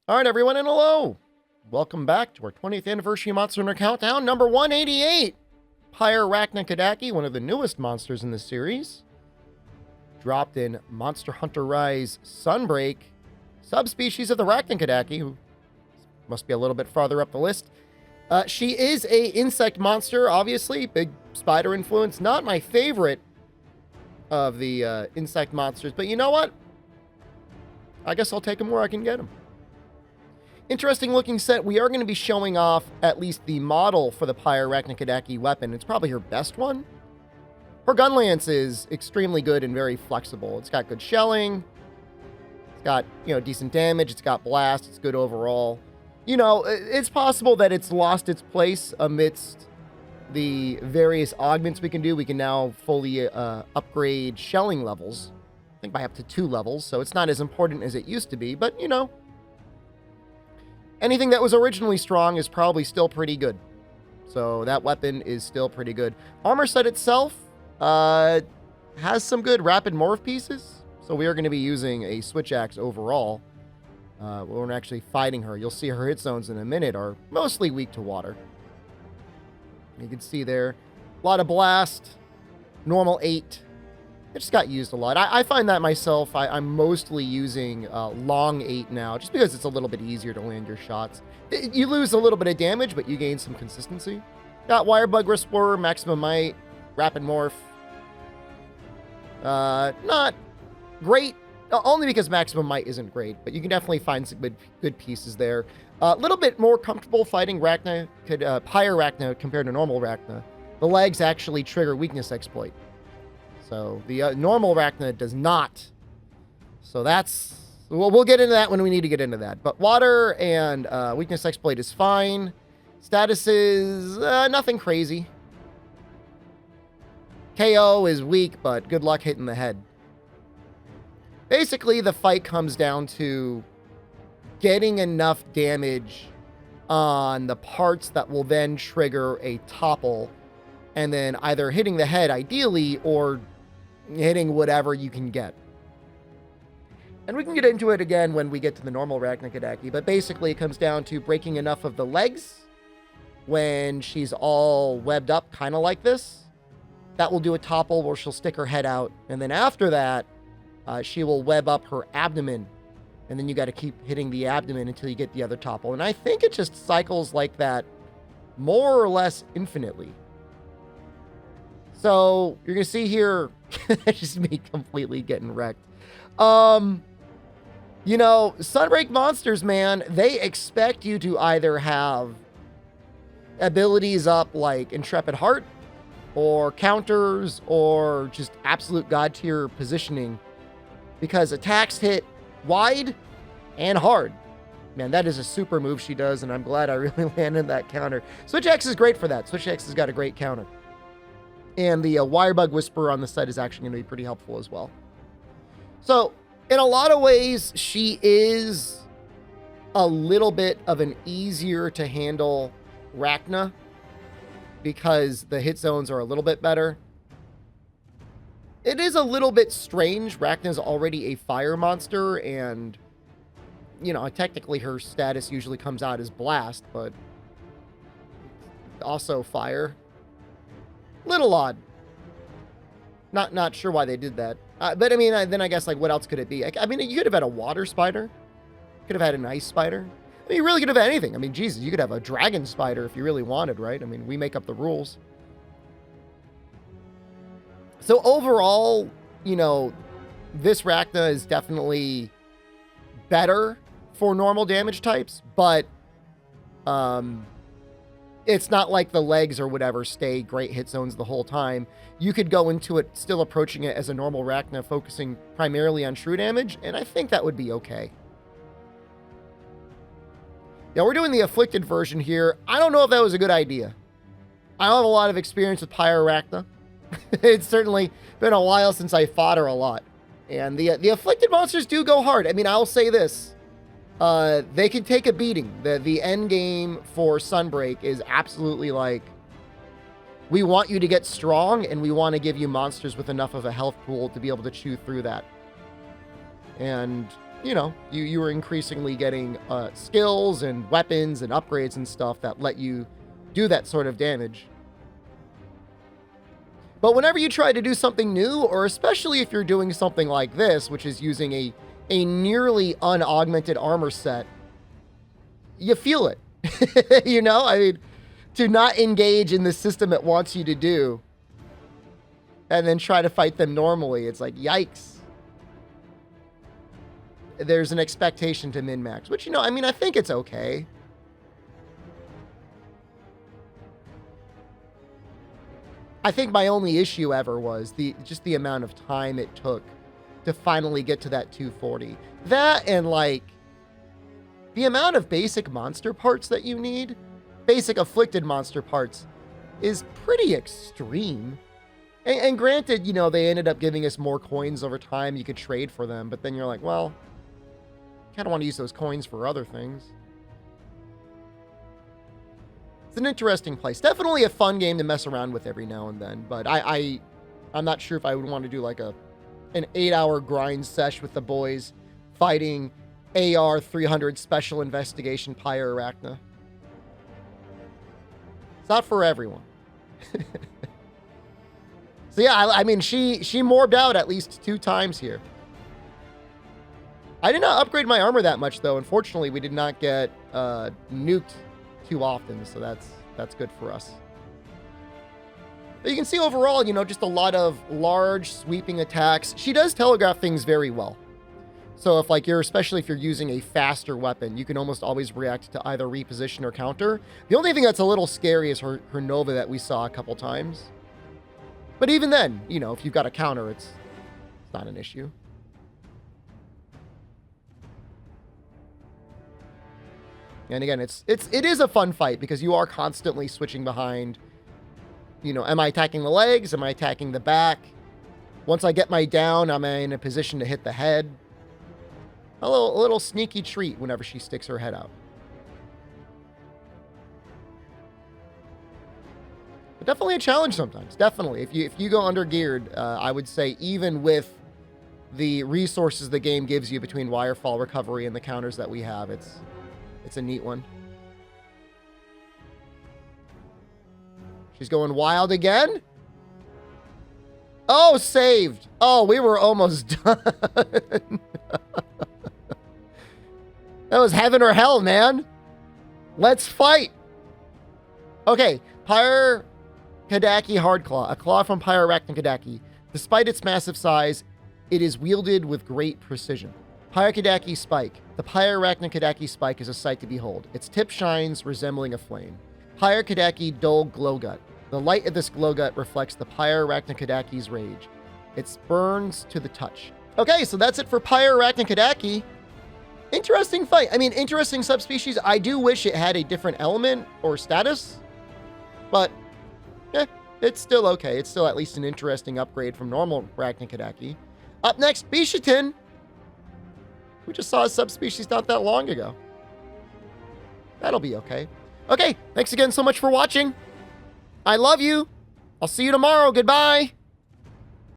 All right, everyone, and hello. Welcome back to our 20th anniversary Monster Hunter Countdown, number 188. Pyre Rakna-Kadaki, one of the newest monsters in the series. Dropped in Monster Hunter Rise Sunbreak, subspecies of the Rakna-Kadaki, who must be a little bit farther up the list. She is a insect monster, obviously, big spider influence. Not my favorite of the insect monsters, but you know what? I guess I'll take them where I can get them. Interesting looking set. We are going to be showing off at least the model for the Pyre Rakna-Kadaki weapon. It's probably her best one. Her gun lance is extremely good and very flexible. It's got good shelling. It's got, decent damage. It's got blast. It's good overall. It's possible that it's lost its place amidst the various augments we can do. We can now fully upgrade shelling levels. I think by up to 2 levels. So it's not as important as it used to be, but anything that was originally strong is probably still pretty good. So that weapon is still pretty good. Armor set itself has some good rapid morph pieces. So we are going to be using a switch axe overall. When we're actually fighting her. You'll see her hit zones in a minute are mostly weak to water. You can see there, a lot of blast, normal 8. It just got used a lot. I find that myself. I'm mostly using long 8 now, just because it's a little bit easier to land your shots. You lose a little bit of damage, but you gain some consistency. Got Wire Bug Whisperer, Maximum Might, Rapid Morph. Not great, only because Maximum Might isn't great, but you can definitely find some good pieces there. A little bit more comfortable fighting Pyre Rakna compared to normal Rakna. The legs actually trigger Weakness Exploit. So the normal Rakna does not. So that's... We'll get into that when we need to get into that. But water and Weakness Exploit is fine. Status is nothing crazy. KO is weak, but good luck hitting the head. Basically, the fight comes down to getting enough damage on the parts that will then trigger a topple, and then either hitting the head ideally or hitting whatever you can get. And we can get into it again when we get to the normal Rakna-Kadaki, but basically it comes down to breaking enough of the legs when she's all webbed up, kind of like this. That will do a topple where she'll stick her head out, and then after that, she will web up her abdomen, and then you got to keep hitting the abdomen until you get the other topple. And I think it just cycles like that more or less infinitely. So you're going to see here, just me completely getting wrecked. Sunbreak monsters, man, they expect you to either have abilities up like Intrepid Heart, or counters, or just absolute god tier positioning, because attacks hit wide and hard. Man, that is a super move she does, and I'm glad I really landed that counter. Switch X is great for that. Switch X has got a great counter. And the Wire Bug Whisperer on the side is actually going to be pretty helpful as well. So, in a lot of ways, she is a little bit of an easier to handle Rakna, because the hit zones are a little bit better. It is a little bit strange. Rakna is already a fire monster, and, technically her status usually comes out as blast, but also fire. Little odd. Not sure why they did that. But I mean, then I guess, like, what else could it be? I mean, you could have had a water spider. Could have had an ice spider. I mean, you really could have had anything. I mean, Jesus, you could have a dragon spider if you really wanted, right? I mean, we make up the rules. So overall, this Rakna is definitely better for normal damage types, but it's not like the legs or whatever stay great hit zones the whole time. You could go into it still approaching it as a normal Rakna, focusing primarily on true damage, and I think that would be okay. Now, we're doing the Afflicted version here. I don't know if that was a good idea. I don't have a lot of experience with Pyre Rakna. It's certainly been a while since I fought her a lot. And the Afflicted monsters do go hard. I mean, I'll say this. They can take a beating. The end game for Sunbreak is absolutely like, we want you to get strong, and we want to give you monsters with enough of a health pool to be able to chew through that. And you know, you were increasingly getting skills and weapons and upgrades and stuff that let you do that sort of damage. But whenever you try to do something new, or especially if you're doing something like this, which is using a nearly unaugmented armor set, you feel it. You know, I mean, to not engage in the system it wants you to do and then try to fight them normally, it's like, yikes. There's an expectation to min-max, which, you know, I mean, I think it's okay. I think my only issue ever was just the amount of time it took to finally get to that 240. That and, like, the amount of basic monster parts that you need, basic afflicted monster parts, is pretty extreme. And granted, you know, they ended up giving us more coins over time. You could trade for them, but then you're like, well, I kind of want to use those coins for other things. It's an interesting place. Definitely a fun game to mess around with every now and then, but I'm not sure if I would want to do like an 8-hour grind sesh with the boys fighting AR 300 Special Investigation Pyre Rakna. It's not for everyone. So yeah, I mean, she morbed out at least 2 times here. I did not upgrade my armor that much, though. Unfortunately, we did not get nuked too often, so that's good for us. But you can see overall, you know, just a lot of large sweeping attacks. She does telegraph things very well. So if like especially if you're using a faster weapon, you can almost always react to either reposition or counter. The only thing that's a little scary is her Nova that we saw a couple times. But even then, you know, if you've got a counter, it's not an issue. And again, it is a fun fight because you are constantly switching behind. You know, am I attacking the legs? Am I attacking the back? Once I get my down, am I in a position to hit the head? A little sneaky treat whenever she sticks her head out. But definitely a challenge sometimes. Definitely. If you go under geared, I would say even with the resources the game gives you between wirefall recovery and the counters that we have, it's a neat one. She's going wild again. Oh, saved. Oh, we were almost done. That was heaven or hell, man. Let's fight. Okay, Pyre Rakna-Kadaki Hardclaw, a claw from Pyre Rakna-Kadaki. Despite its massive size, it is wielded with great precision. Pyre Rakna-Kadaki Spike. The Pyre Rakna-Kadaki Spike is a sight to behold. Its tip shines, resembling a flame. Pyre Rakna-Kadaki Dull Glowgut. The light of this glowgut reflects the Pyre Rakna-Kadaki's rage. It burns to the touch. Okay, so that's it for Pyre Rakna-Kadaki. Interesting fight. I mean, interesting subspecies. I do wish it had a different element or status, but it's still okay. It's still at least an interesting upgrade from normal Rakna-Kadaki. Up next, Bishatin. We just saw a subspecies not that long ago. That'll be okay. Okay, thanks again so much for watching. I love you. I'll see you tomorrow. Goodbye.